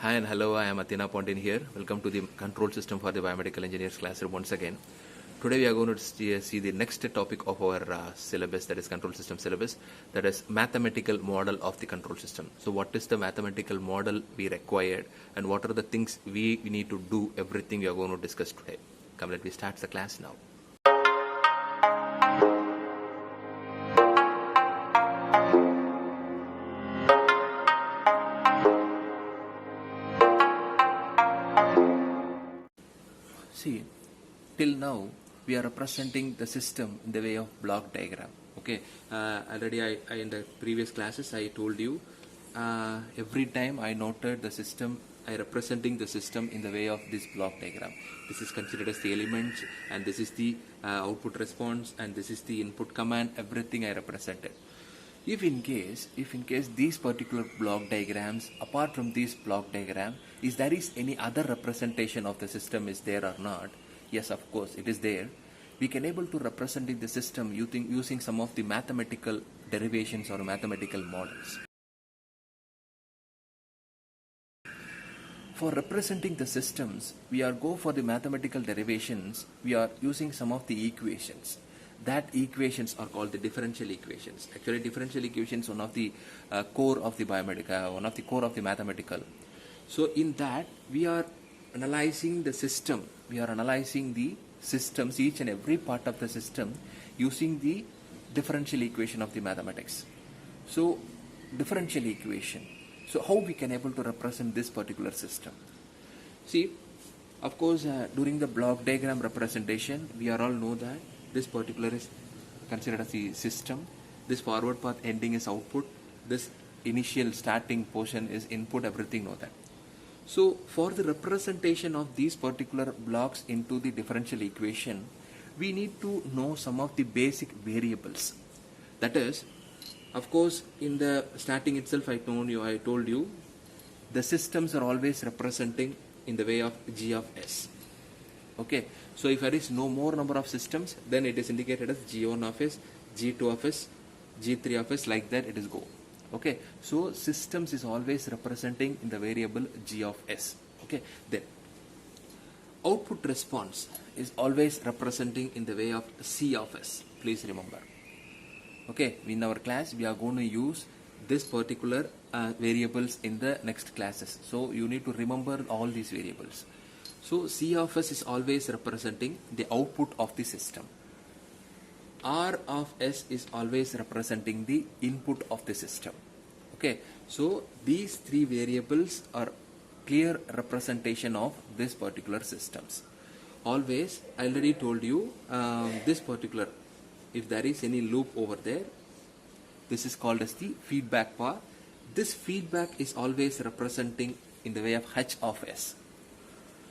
Hi and hello, I am Athena Pontin here. Welcome to the control system for the biomedical engineers classroom once again. Today we are going to see the next topic of our syllabus, that is control system syllabus, that is mathematical model of the control system. So what is the mathematical model we required and what are the things we need to do, everything we are going to discuss today. Come, let me start the class now. See, till now we are representing the system in the way of block diagram. Okay, already I in the previous classes I told you every time I noted the system, I representing the system in the way of this block diagram. This is considered as the elements, and this is the output response, and this is the input command. Everything I represented. If in case these particular block diagrams, apart from this block diagram, is there is any other representation of the system is there or not? Yes, of course, it is there. We can able to represent the system using some of the mathematical derivations or mathematical models. For representing the systems, we are go for the mathematical derivations. We are using some of the equations. That equations are called the differential equations. Actually, differential equations one of the core of the biomedical, one of the core of the mathematical. So in that we are analyzing the system. We are analyzing the systems, each and every part of the system, using the differential equation of the mathematics. So differential equation. So how we can able to represent this particular system? See, of course, during the block diagram representation, we are all know that this particular is considered as the system. This forward path ending is output. This initial starting portion is input. Everything know that. So for the representation of these particular blocks into the differential equation, we need to know some of the basic variables. That is, of course, in the starting itself, I told you, the systems are always representing in the way of G of S. Okay, so if there is no more number of systems, then it is indicated as G1 of S, G2 of S, G3 of S, like that it is go. Okay, so systems is always representing in the variable G of S. Okay, then output response is always representing in the way of C of S. Please remember. Okay, in our class we are going to use this particular variables in the next classes. So you need to remember all these variables. So C of S is always representing the output of the system. R of S is always representing the input of the system. Okay, so these three variables are clear representation of this particular systems. Always, I already told you this particular, if there is any loop over there, this is called as the feedback path. This feedback is always representing in the way of H of S.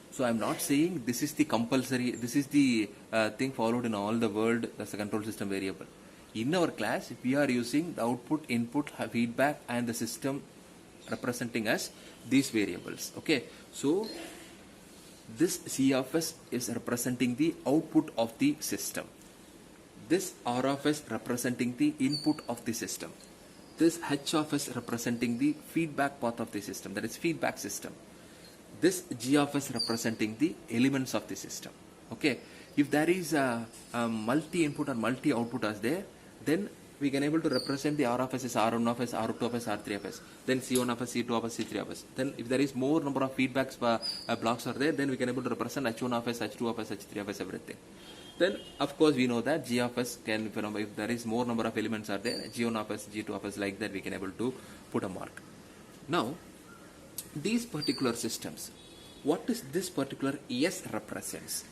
So I am not saying this is the compulsory, this is the thing followed in all the world as a control system variable. In our class, we are using the output, input, feedback and the system representing as these variables. Okay, so this C of S is representing the output of the system. This R of S representing the input of the system. This H of S representing the feedback path of the system, that is feedback system. This G of S representing the elements of the system. Okay, if there is a multi-input or multi-output as there, then we can able to represent the R of S as R1 of S, R2 of S, R3 of S, then C1 of S, C2 of S, C3 of S. Then if there is more number of feedbacks blocks are there, then we can able to represent H1 of S, H2 of S, H3 of S, everything. Then of course we know that G of S can, if there is more number of elements are there, G1 of S, G2 of S, like that we can able to put a mark. Now, these particular systems, what is this particular S represents?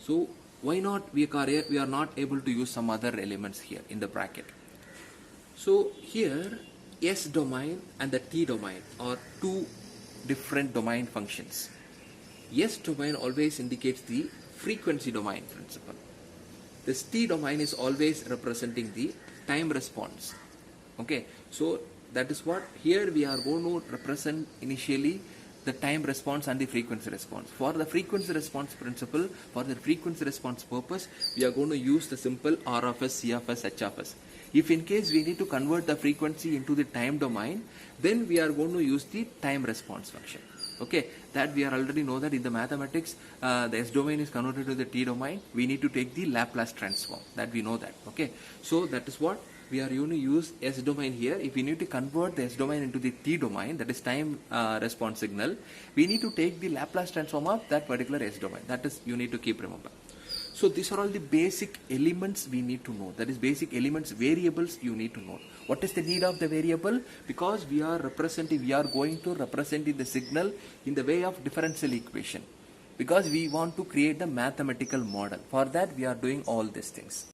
So why not we are not able to use some other elements here in the bracket? So here S domain and the T domain are two different domain functions. S domain always indicates the frequency domain principle. This T domain is always representing the time response. Okay, so that is what here we are going to represent initially the time response and the frequency response. For the frequency response principle, for the frequency response purpose, we are going to use the simple R of S, C of S, H of S. If in case we need to convert the frequency into the time domain, then we are going to use the time response function. Okay, that we are already know that in the mathematics, the S domain is converted to the T domain. We need to take the Laplace transform. That we know that. Okay, so that is what we are going to use S domain here. If we need to convert the S domain into the T domain, that is time response signal, we need to take the Laplace transform of that particular S domain. That is, you need to keep remember. So these are all the basic elements we need to know. That is, basic elements, variables you need to know. What is the need of the variable? Because we are going to represent the signal in the way of differential equation. Because we want to create the mathematical model. For that we are doing all these things.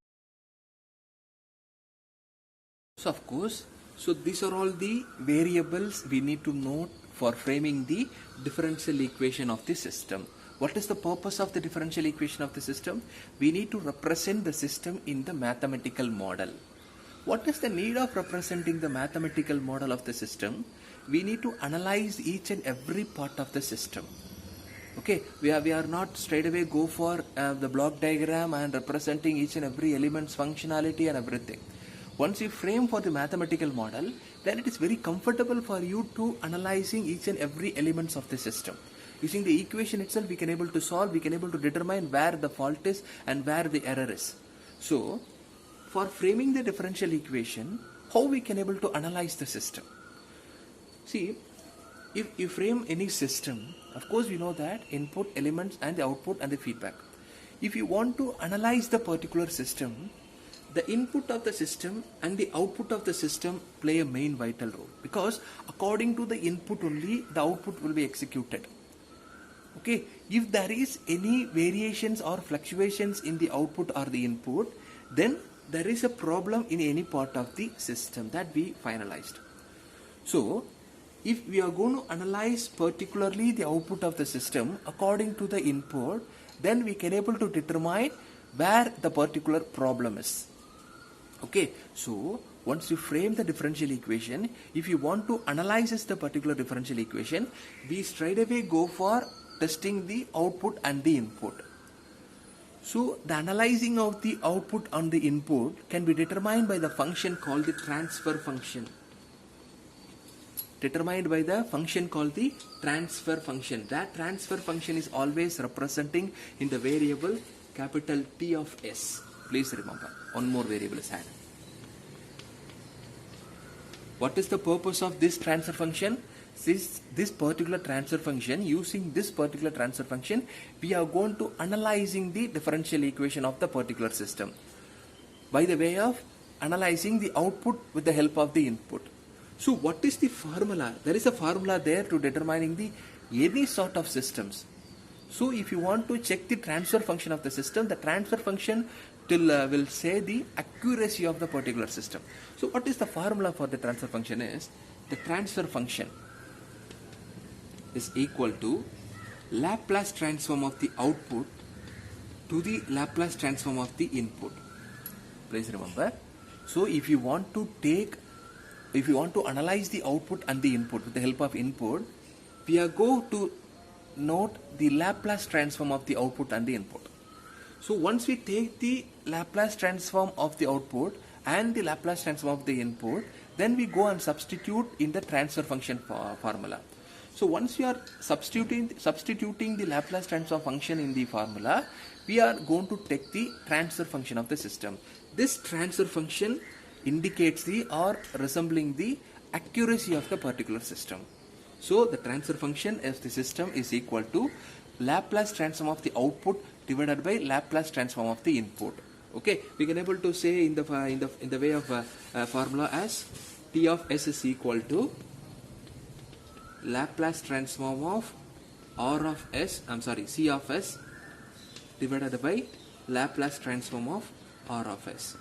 So of course, so these are all the variables we need to know for framing the differential equation of the system. What is the purpose of the differential equation of the system? We need to represent the system in the mathematical model. What is the need of representing the mathematical model of the system? We need to analyze each and every part of the system. Okay, we are not straight away go for the block diagram and representing each and every element's functionality and everything. Once you frame for the mathematical model, then it is very comfortable for you to analyzing each and every elements of the system. Using the equation itself, we can able to solve, we can able to determine where the fault is and where the error is. So, for framing the differential equation, how we can able to analyze the system? See, if you frame any system, of course we know that input elements and the output and the feedback. If you want to analyze the particular system, the input of the system and the output of the system play a main vital role, because according to the input only the output will be executed. Okay, if there is any variations or fluctuations in the output or the input, then there is a problem in any part of the system that we finalized. So, if we are going to analyze particularly the output of the system according to the input, then we can able to determine where the particular problem is. Okay, so once you frame the differential equation, if you want to analyze the particular differential equation, we straight away go for testing the output and the input. So the analyzing of the output and the input can be determined by the function called the transfer function. Determined by the function called the transfer function. That transfer function is always representing in the variable capital T of S. Please remember, one more variable is added. What is the purpose of this transfer function? This particular transfer function, using this particular transfer function, we are going to analyzing the differential equation of the particular system by the way of analyzing the output with the help of the input. So what is the formula? There is a formula there to determining the any sort of systems. So if you want to check the transfer function of the system, the transfer function will say the accuracy of the particular system. So what is the formula for the transfer function is, the transfer function is equal to Laplace transform of the output to the Laplace transform of the input. Please remember. So if you want to analyze the output and the input with the help of input, we are going to note the Laplace transform of the output and the input. So once we take the Laplace transform of the output and the Laplace transform of the input, then we go and substitute in the transfer function formula. So once we are substituting the Laplace transform function in the formula, we are going to take the transfer function of the system. This transfer function indicates the or resembling the accuracy of the particular system. So the transfer function of the system is equal to Laplace transform of the output divided by Laplace transform of the input. Okay, we can able to say in the way of formula as T of S is equal to Laplace transform of R of S, C of S divided by Laplace transform of R of S.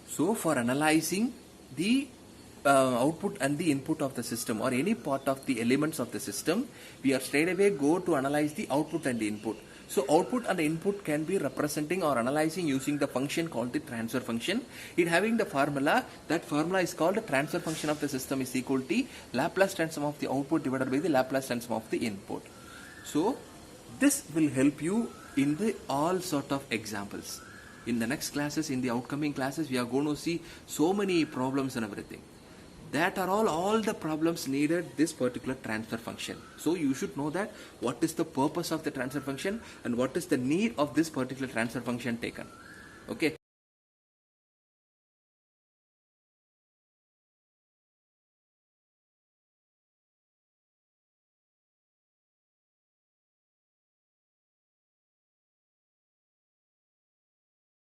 So for analyzing the output and the input of the system or any part of the elements of the system, we are straight away go to analyze the output and the input. So output and input can be representing or analyzing using the function called the transfer function. It having the formula, that formula is called the transfer function of the system is equal to Laplace transform of the output divided by the Laplace transform of the input. So this will help you in the all sort of examples. In the next classes, in the outcoming classes, we are going to see so many problems and everything. That are all the problems needed this particular transfer function. So you should know that what is the purpose of the transfer function and what is the need of this particular transfer function taken. Okay.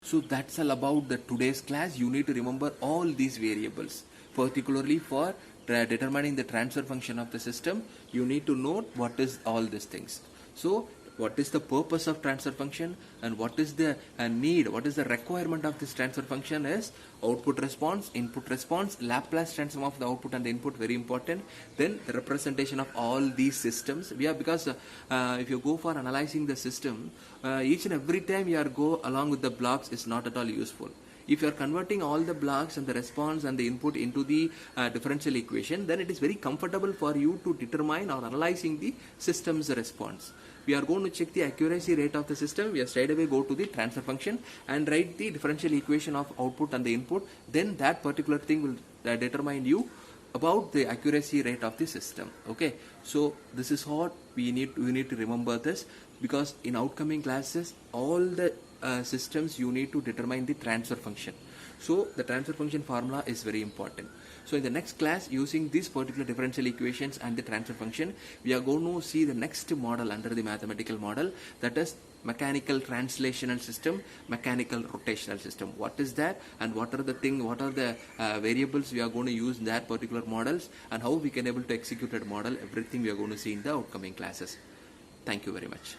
So that's all about the today's class. You need to remember all these variables, particularly for determining the transfer function of the system. You need to note what is all these things. So what is the purpose of transfer function and what is the need, what is the requirement of this transfer function is output response, input response, Laplace transform of the output and the input, very important. Then the representation of all these systems. Because if you go for analyzing the system, each and every time you are go along with the blocks is not at all useful. If you are converting all the blocks and the response and the input into the differential equation, then it is very comfortable for you to determine or analyzing the system's response. We are going to check the accuracy rate of the system. We are straight away go to the transfer function and write the differential equation of output and the input. Then that particular thing will determine you about the accuracy rate of the system. Okay, so this is what we need to remember this, because in outcoming classes all the systems you need to determine the transfer function. So the transfer function formula is very important. So in the next class, using these particular differential equations and the transfer function, we are going to see the next model under the mathematical model, that is mechanical translational system, mechanical rotational system. What is that and what are the variables we are going to use in that particular models, and how we can able to execute that model, everything we are going to see in the upcoming classes. Thank you very much.